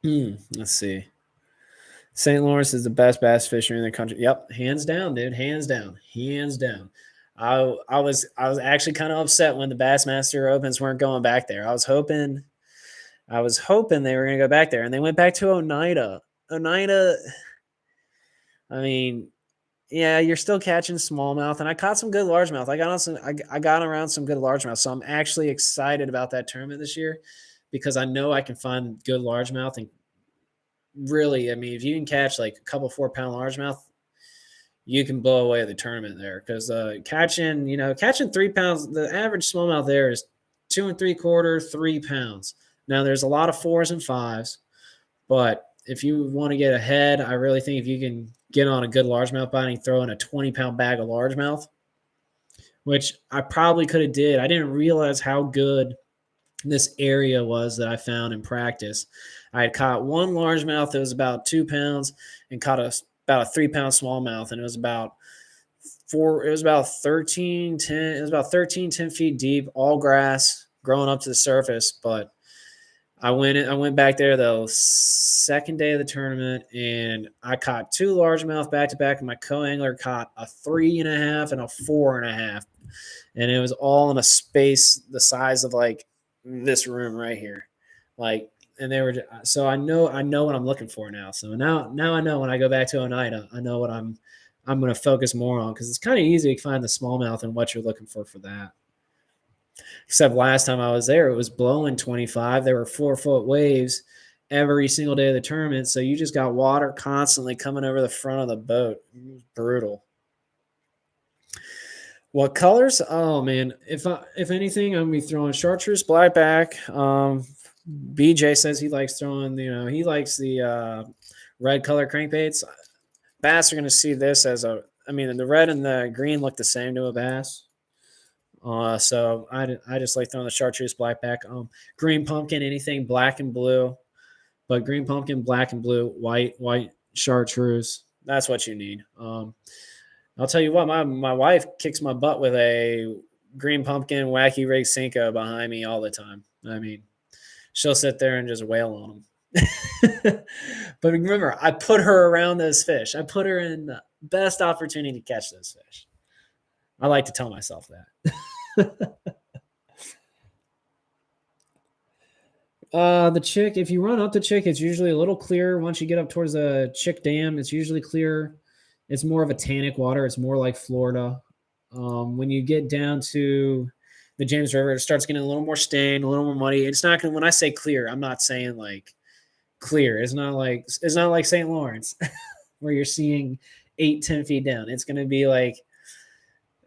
Let's see. St. Lawrence is the best bass fishery in the country. Yep, hands down, dude. Hands down. I was actually kind of upset when the Bassmaster Opens weren't going back there. I was hoping they were going to go back there, and they went back to Oneida. Oneida, I mean, yeah, you're still catching smallmouth, and I caught some good largemouth. I got around some good largemouth, so I'm actually excited about that tournament this year because I know I can find good largemouth. And really, I mean, if you can catch like a couple 4 pound largemouth, you can blow away the tournament there because catching 3 pounds, the average smallmouth there is 2 and 3/4, 3 pounds. Now there's a lot of 4s and 5s, but if you want to get ahead, I really think if you can get on a good largemouth bite and throw in a 20 pound bag of largemouth, which I probably could have did. I didn't realize how good this area was that I found in practice. I had caught one largemouth that was about 2 pounds and caught about a 3 pound smallmouth, and it was about 13, 10. It was about 13, 10 feet deep, all grass growing up to the surface. But I went back there the second day of the tournament, and I caught 2 largemouth back to back, and my co-angler caught a 3.5 and a 4.5, and it was all in a space the size of like this room right here, like. And they were so I know what I'm looking for now. So now I know when I go back to Oneida, I know what I'm going to focus more on because it's kind of easy to find the smallmouth and what you're looking for that. Except last time I was there, it was blowing 25. There were 4-foot waves every single day of the tournament. So you just got water constantly coming over the front of the boat. It was brutal. What colors? Oh man, if anything, I'm gonna be throwing chartreuse blackback. BJ says he likes throwing, he likes the red color crankbaits. Bass are gonna see this as the red and the green look the same to a bass. So I just like throwing the chartreuse blackback. Green pumpkin, anything black and blue, but green pumpkin, black and blue, white chartreuse. That's what you need. I'll tell you what, my wife kicks my butt with a green pumpkin wacky rig Cinco behind me all the time. I mean, she'll sit there and just wail on them. But remember, I put her around those fish. I put her in the best opportunity to catch those fish. I like to tell myself that. The Chick, if you run up the Chick, it's usually a little clearer. Once you get up towards the Chick Dam, it's usually clear. It's more of a tannic water. It's more like Florida. When you get down to the James River, it starts getting a little more stained, a little more muddy. It's not gonna. When I say clear, I'm not saying like clear. It's not like St. Lawrence, where you're seeing 8-10 feet down. It's gonna be like,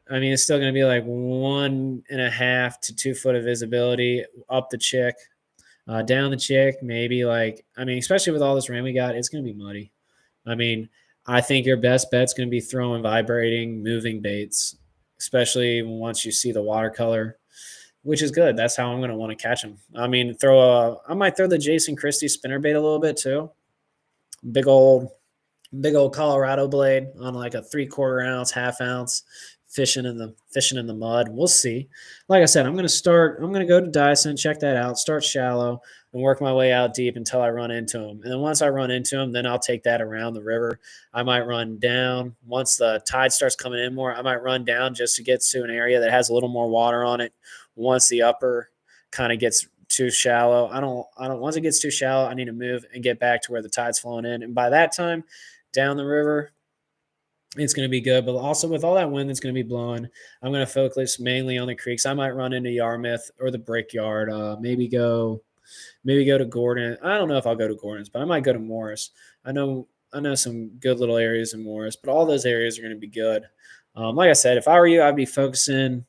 it's still gonna be like 1.5 to 2 foot of visibility up the Chick. Down the Chick, maybe especially with all this rain we got, it's going to be muddy. I think your best bet's going to be throwing vibrating, moving baits, especially once you see the watercolor, which is good. That's how I'm going to want to catch them. I might throw the Jason Christie spinnerbait a little bit too. Big old Colorado blade on like a 3/4 ounce, half ounce, fishing in the mud. We'll see. Like I said, I'm going to go to Dyson, check that out, start shallow, and work my way out deep until I run into them. And then once I run into them, then I'll take that around the river. I might run down. Once the tide starts coming in more, I might run down just to get to an area that has a little more water on it. Once the upper kind of gets too shallow, once it gets too shallow, I need to move and get back to where the tide's flowing in. And by that time, down the river, it's going to be good. But also with all that wind that's going to be blowing, I'm going to focus mainly on the creeks. I might run into Yarmouth or the Brickyard. Maybe go to Gordon. I don't know if I'll go to Gordon's, but I might go to Morris. I know some good little areas in Morris, but all those areas are going to be good. Like I said, if I were you, I'd be focusing.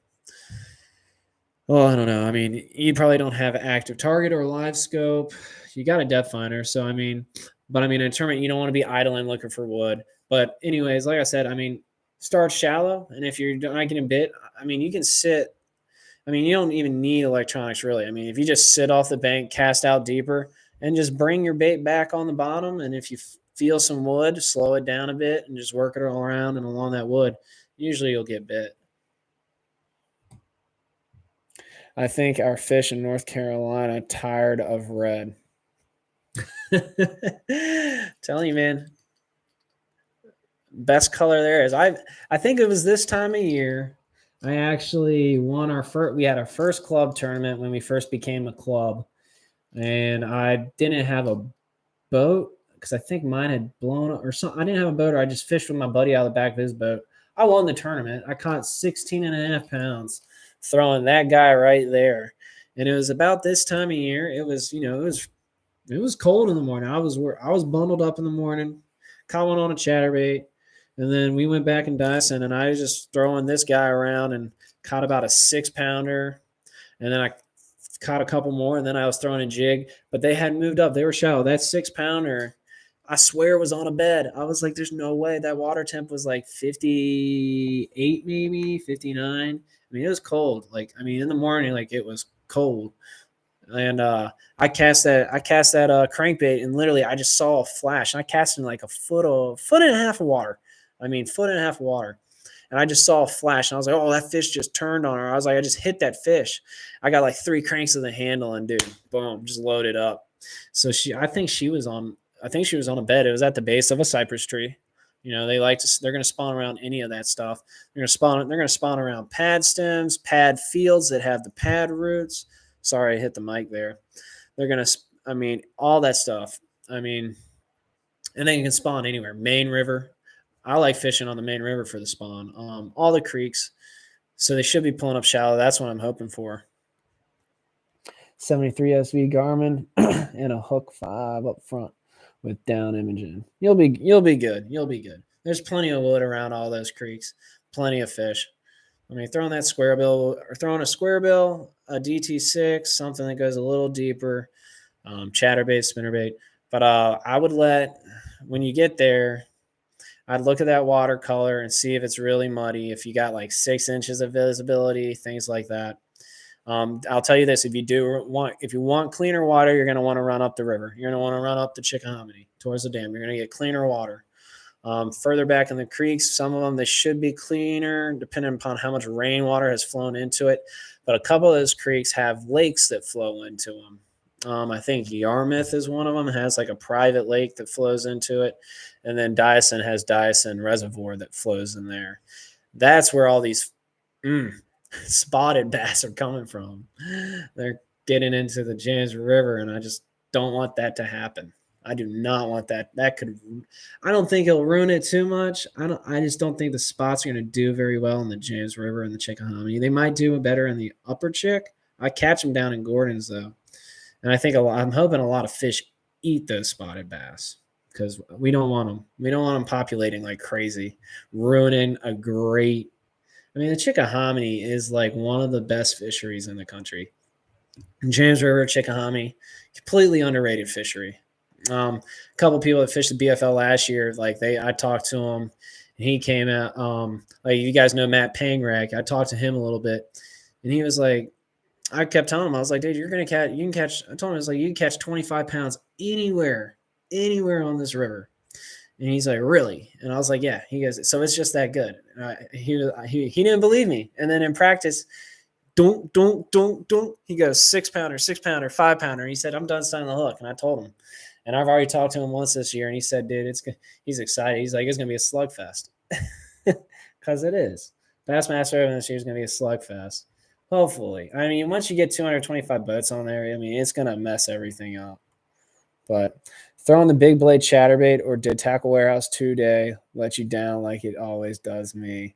Well, I don't know. You probably don't have active target or live scope. You got a depth finder. So, in a tournament, you don't want to be idling looking for wood. But anyways, like I said, start shallow. And if you're not getting bit, you can sit. You don't even need electronics really. If you just sit off the bank, cast out deeper, and just bring your bait back on the bottom. And if you feel some wood, slow it down a bit and just work it all around and along that wood. Usually you'll get bit. I think our fish in North Carolina tired of red. Telling you, man. Best color there is. I think it was this time of year. I actually won we had our first club tournament when we first became a club. And I didn't have a boat because I think mine had blown up or something. I didn't have a boat, or I just fished with my buddy out of the back of his boat. I won the tournament. I caught 16 and a half pounds throwing that guy right there. And it was about this time of year. It was, it was cold in the morning. I was bundled up in the morning, caught one on a chatterbait, and then we went back in Dyson, and I was just throwing this guy around and caught about a 6 pounder, and then I caught a couple more, and then I was throwing a jig, but they hadn't moved up. They were shallow. That 6 pounder, I swear, was on a bed. I was like, "There's no way." That water temp was like 58, maybe 59. I mean, it was cold. Like, I mean, in the morning, like it was cold. And I cast that crankbait, and literally I just saw a flash. And I cast in like a foot and a half of water. I mean, foot and a half of water. And I just saw a flash, and I was like, "Oh, that fish just turned on her." I was like, "I just hit that fish." I got like 3 cranks of the handle, and dude, boom, just loaded up. So I think she was on a bed. It was at the base of a cypress tree. They're going to spawn around any of that stuff. They're going to spawn around pad stems, pad fields that have the pad roots. Sorry, I hit the mic there. They're going to, I mean, all that stuff. I mean, and they can spawn anywhere. Main River. I like fishing on the Main River for the spawn. All the creeks. So they should be pulling up shallow. That's what I'm hoping for. 73 SV Garmin and a hook 5 up front with down imaging. You'll be good. You'll be good. There's plenty of wood around all those creeks. Plenty of fish. I mean, throwing a square bill, a DT6, something that goes a little deeper, chatterbait, spinnerbait. But I would when you get there, I'd look at that watercolor and see if it's really muddy, if you got like 6 inches of visibility, things like that. I'll tell you this: if you want cleaner water, you're going to want to run up the river. You're going to want to run up the Chickahominy towards the dam. You're going to get cleaner water. Further back in the creeks, some of them they should be cleaner, depending upon how much rainwater has flown into it. But a couple of those creeks have lakes that flow into them. I think Yarmouth is one of them. It has like a private lake that flows into it, and then Dyson has Dyson Reservoir that flows in there. That's where all these spotted bass are coming from. They're getting into the James River, and I just don't want that to happen. I do not want that. I don't think it'll ruin it too much. I just don't think the spots are going to do very well in the James River and the Chickahominy. They might do better in the upper Chick. I catch them down in Gordon's though. And I think I'm hoping a lot of fish eat those spotted bass because we don't want them. We don't want them populating like crazy, ruining a great. I mean, the Chickahominy is like one of the best fisheries in the country. James River, Chickahominy, completely underrated fishery. A couple of people that fished the BFL last year, I talked to him, and he came out. Like you guys know Matt Pangrack. I talked to him a little bit, and he was like, I kept telling him, I was like, dude, you can catch. I told him, I was like, you can catch 25 pounds anywhere on this river. And he's like, really? And I was like, yeah. He goes, so it's just that good. He didn't believe me. And then in practice, don't. He goes 6 pounder, 5 pounder. He said, I'm done signing the hook. And I told him. And I've already talked to him once this year, and he said, dude, he's excited. He's like, it's going to be a slugfest. Because it is. Bassmaster this year is going to be a slugfest. Hopefully. I mean, once you get 225 boats on there, I mean, it's going to mess everything up. But throwing the big blade chatterbait or did Tackle Warehouse 2-day let you down like it always does me.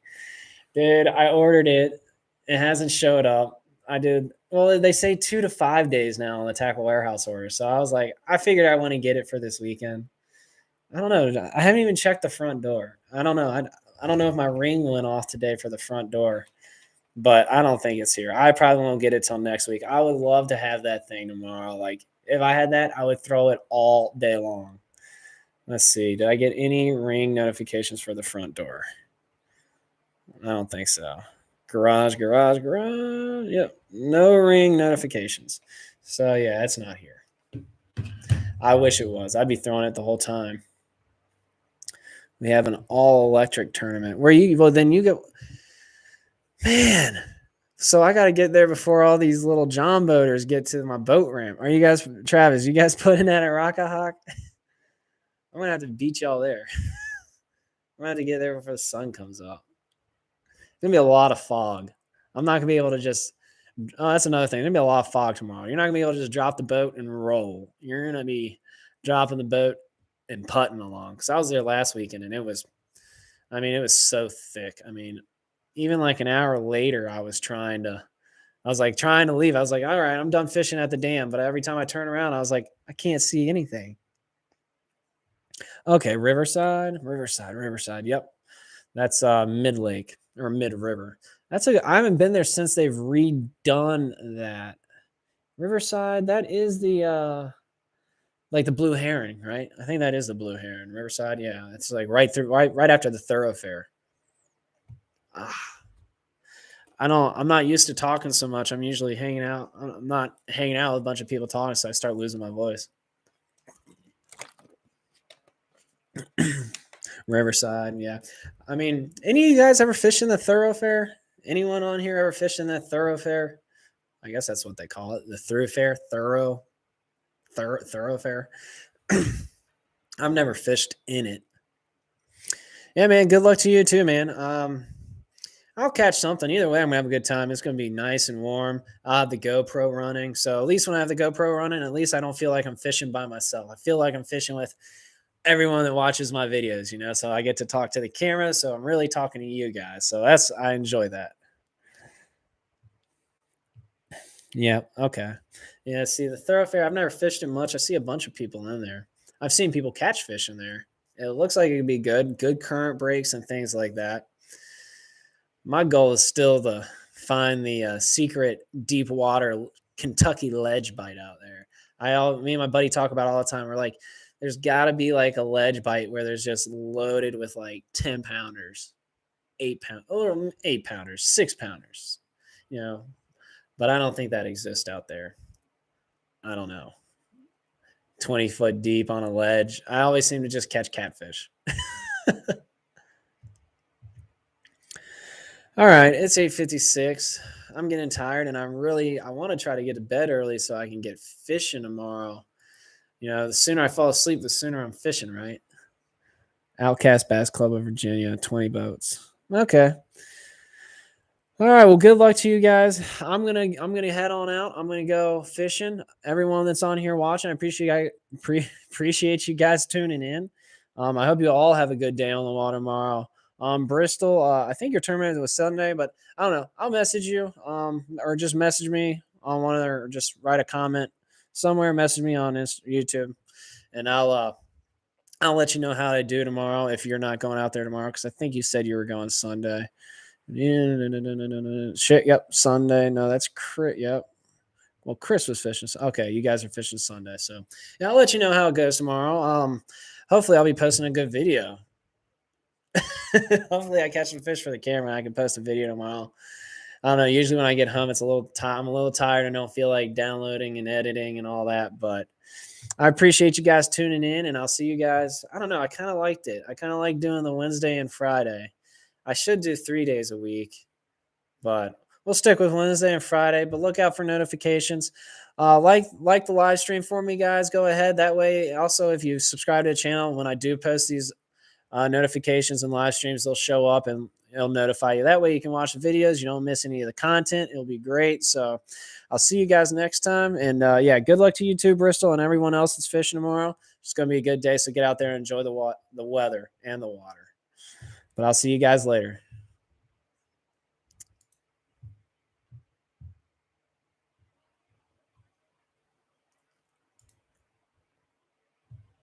Dude, I ordered it. It hasn't showed up. I did. Well, they say 2 to 5 days now on the Tackle Warehouse order. So I was like, I figured I want to get it for this weekend. I don't know. I haven't even checked the front door. I don't know. I don't know if my ring went off today for the front door. But I don't think it's here. I probably won't get it till next week. I would love to have that thing tomorrow. Like, if I had that, I would throw it all day long. Let's see. Did I get any ring notifications for the front door? I don't think so. Garage. Yep. No ring notifications. So, yeah, it's not here. I wish it was. I'd be throwing it the whole time. We have an all-electric tournament. Then you go – man, so I got to get there before all these little John boaters get to my boat ramp. Are you guys, Travis, you guys putting that at Rockahawk? I'm going to have to beat y'all there. I'm going to have to get there before the sun comes up. It's going to be a lot of fog. I'm not going to be able to just – that's another thing. There's going to be a lot of fog tomorrow. You're not going to be able to just drop the boat and roll. You're going to be dropping the boat and putting along because I was there last weekend and it was so thick. I mean, even like an hour later, I was like trying to leave. I was like, all right, I'm done fishing at the dam. But every time I turn around, I was like, I can't see anything. Okay, Riverside. Yep. That's mid lake or mid river. I haven't been there since they've redone that. Riverside, that is the like the blue heron, right? I think that is the blue heron. Riverside, yeah. It's like right after the thoroughfare. Ah, I'm not used to talking so much. I'm usually hanging out. I'm not hanging out with a bunch of people talking, so I start losing my voice. Riverside, yeah. I mean, any of you guys ever fish in the thoroughfare? Anyone on here ever fished in that thoroughfare? I guess that's what they call it, the thoroughfare. I've never fished in it. Yeah, man. Good luck to you too, man. I'll catch something. Either way, I'm gonna have a good time. It's gonna be nice and warm. I have the GoPro running, so at least when I have the GoPro running, at least I don't feel like I'm fishing by myself. I feel like I'm fishing with everyone that watches my videos, so I get to talk to the camera. So I'm really talking to you guys. So I enjoy that. Yeah. Okay. Yeah. See, the thoroughfare, I've never fished it much. I see a bunch of people in there. I've seen people catch fish in there. It looks like it could be good current breaks and things like that. My goal is still to find the secret deep water Kentucky ledge bite out there. Me and my buddy talk about it all the time. We're like, there's got to be like a ledge bite where there's just loaded with like 10 pounders, 8 pound, or 8 pounders, 6 pounders, you know. But I don't think that exists out there. I don't know. 20 foot deep on a ledge. I always seem to just catch catfish. All right, it's 8:56. I'm getting tired and I want to try to get to bed early so I can get fishing tomorrow. The sooner I fall asleep, the sooner I'm fishing, right? Outcast Bass Club of Virginia, 20 boats. Okay. All right. Well, good luck to you guys. I'm gonna head on out. I'm gonna go fishing. Everyone that's on here watching, I appreciate you guys tuning in. I hope you all have a good day on the water tomorrow. Bristol, I think your tournament was Sunday, but I don't know. I'll message you, or just message me on one of their, or just write a comment somewhere. Message me on YouTube, and I'll let you know how I do tomorrow if you're not going out there tomorrow because I think you said you were going Sunday. Yeah, no. Shit, yep, Sunday. No, that's Chris. Yep. Well, Chris was fishing. Okay, you guys are fishing Sunday, so yeah, I'll let you know how it goes tomorrow. Hopefully, I'll be posting a good video. Hopefully, I catch some fish for the camera. I can post a video tomorrow. I don't know. Usually, when I get home, I'm a little tired and don't feel like downloading and editing and all that. But I appreciate you guys tuning in, and I'll see you guys. I don't know. I kind of liked it. I kind of like doing the Wednesday and Friday. I should do 3 days a week, but we'll stick with Wednesday and Friday. But look out for notifications. Like the live stream for me, guys. Go ahead. That way, also, if you subscribe to the channel, when I do post these notifications and live streams, they'll show up and it'll notify you. That way, you can watch the videos. You don't miss any of the content. It'll be great. So I'll see you guys next time. And yeah, good luck to you too, Bristol, and everyone else that's fishing tomorrow. It's going to be a good day. So get out there and enjoy the weather and the water. But I'll see you guys later.